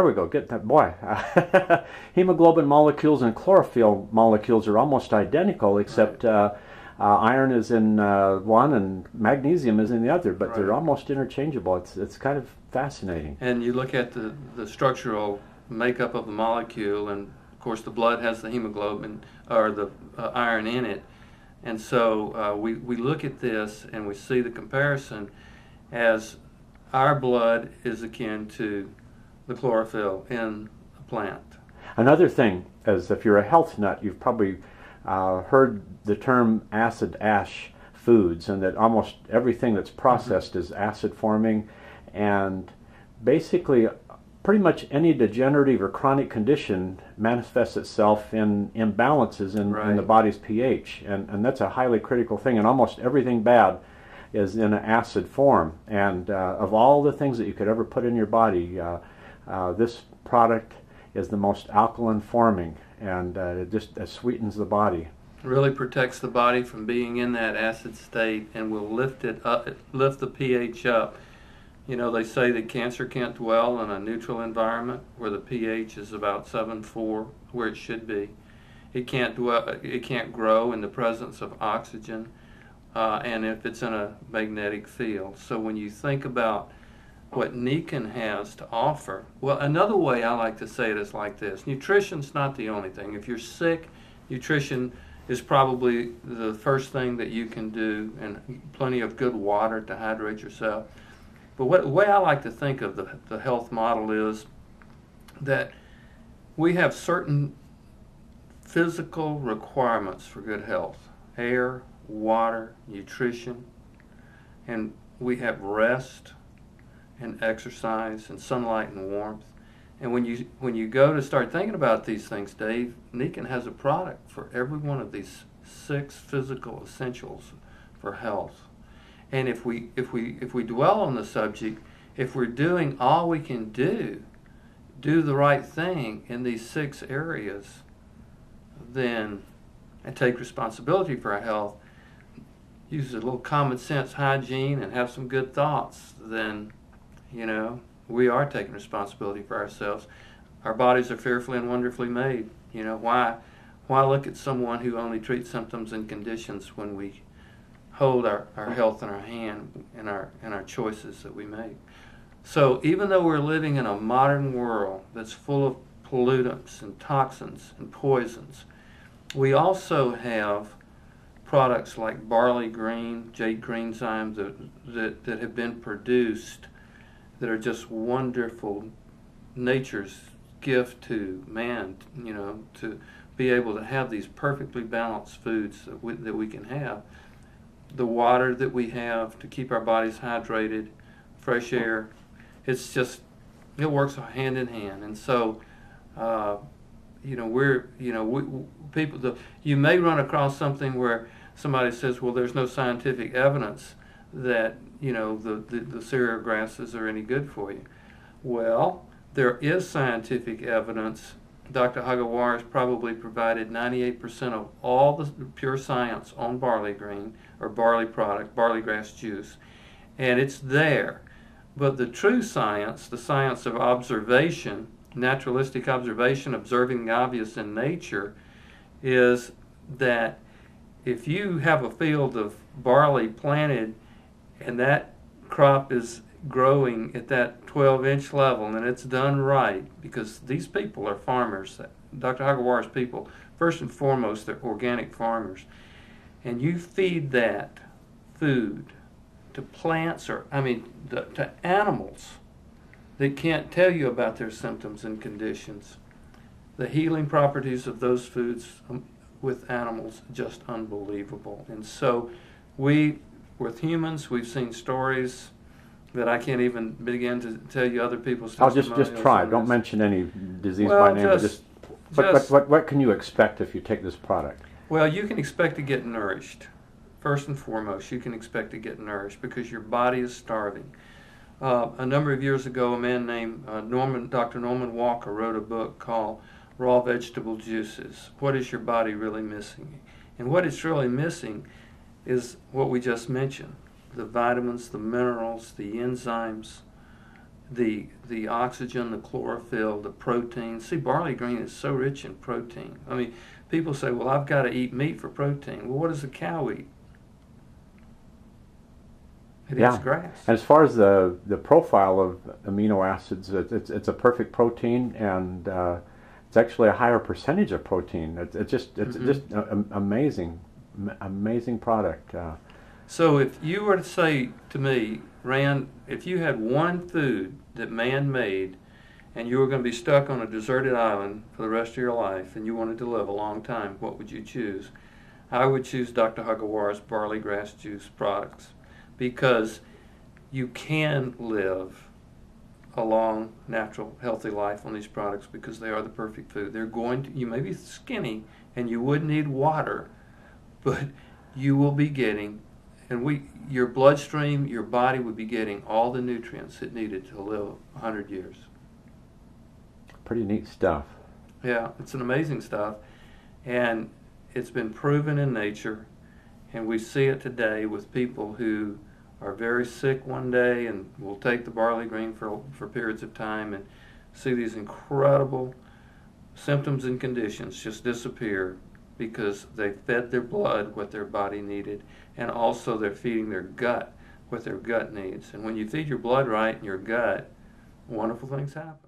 we go. Get that, boy. Hemoglobin molecules and chlorophyll molecules are almost identical, except iron is in one and magnesium is in the other, but they're almost interchangeable. It's kind of fascinating. And you look at the structural makeup of the molecule, and of course the blood has the hemoglobin or the iron in it, and so we look at this and we see the comparison as our blood is akin to the chlorophyll in a plant. Another thing is, if you're a health nut, you've probably heard the term acid ash foods, and that almost everything that's processed is acid forming, and basically pretty much any degenerative or chronic condition manifests itself in imbalances in the body's pH, and that's a highly critical thing, and almost everything bad is in an acid form. And of all the things that you could ever put in your body, this product is the most alkaline forming, and it just sweetens the body. Really protects the body from being in that acid state, and will lift it up, lift the pH up. You know, they say that cancer can't dwell in a neutral environment where the pH is about 7.4, where it should be. It can't grow in the presence of oxygen, and if it's in a magnetic field. So when you think about what Nikken has to offer, well, another way I like to say it is like this: nutrition's not the only thing. If you're sick, nutrition is probably the first thing that you can do, and plenty of good water to hydrate yourself. But the way I like to think of the health model is that we have certain physical requirements for good health: air, water, nutrition, and we have rest and exercise and sunlight and warmth. And when you go to start thinking about these things, Dave, Nikken has a product for every one of these 6 physical essentials for health. And if we dwell on the subject, if we're doing all we can do the right thing in these 6 areas, then, and take responsibility for our health, use a little common sense hygiene and have some good thoughts, then, you know, we are taking responsibility for ourselves. Our bodies are fearfully and wonderfully made. You know, why look at someone who only treats symptoms and conditions when we hold our health in our hand and our choices that we make? So even though we're living in a modern world that's full of pollutants and toxins and poisons, we also have products like Barley Green, jade greenzyme that have been produced that are just wonderful, nature's gift to man, you know, to be able to have these perfectly balanced foods that we can have. The water that we have to keep our bodies hydrated, fresh air, it's just, it works hand in hand. And so, you may run across something where somebody says, well, there's no scientific evidence that, you know, the cereal grasses are any good for you. Well, there is scientific evidence. Dr. Hagawara has probably provided 98% of all the pure science on barley green or barley product, barley grass juice, and it's there. But the true science, the science of observation, naturalistic observation, observing the obvious in nature, is that if you have a field of barley planted and that crop is growing at that 12-inch level, and it's done right, because these people are farmers. Dr. Hagawara's people, first and foremost, they're organic farmers. And you feed that food to plants, or to animals that can't tell you about their symptoms and conditions. The healing properties of those foods with animals, just unbelievable. And so with humans, we've seen stories that I can't even begin to tell you other people's testimonials. I'll just try. Don't mention any disease by name. What can you expect if you take this product? Well, you can expect to get nourished. First and foremost, you can expect to get nourished because your body is starving. A number of years ago, a man named Dr. Norman Walker wrote a book called Raw Vegetable Juices. What is your body really missing? And what it's really missing is what we just mentioned: the vitamins, the minerals, the enzymes, the oxygen, the chlorophyll, the protein. See, barley green is so rich in protein. I mean, people say, well, I've got to eat meat for protein. Well, what does a cow eat? It eats grass. And as far as the profile of amino acids, it's a perfect protein, and it's actually a higher percentage of protein. It's just amazing product. So if you were to say to me, Rand, if you had one food that man made and you were going to be stuck on a deserted island for the rest of your life and you wanted to live a long time, what would you choose? I would choose Dr. Hagawar's barley grass juice products, because you can live a long, natural, healthy life on these products because they are the perfect food. You may be skinny and you would need water, but you will be getting, your bloodstream, your body would be getting all the nutrients it needed to live 100 years. Pretty neat stuff. Yeah, it's an amazing stuff, and it's been proven in nature, and we see it today with people who are very sick one day and will take the barley green for periods of time and see these incredible symptoms and conditions just disappear because they fed their blood what their body needed, and also they're feeding their gut what their gut needs. And when you feed your blood right in your gut, wonderful things happen.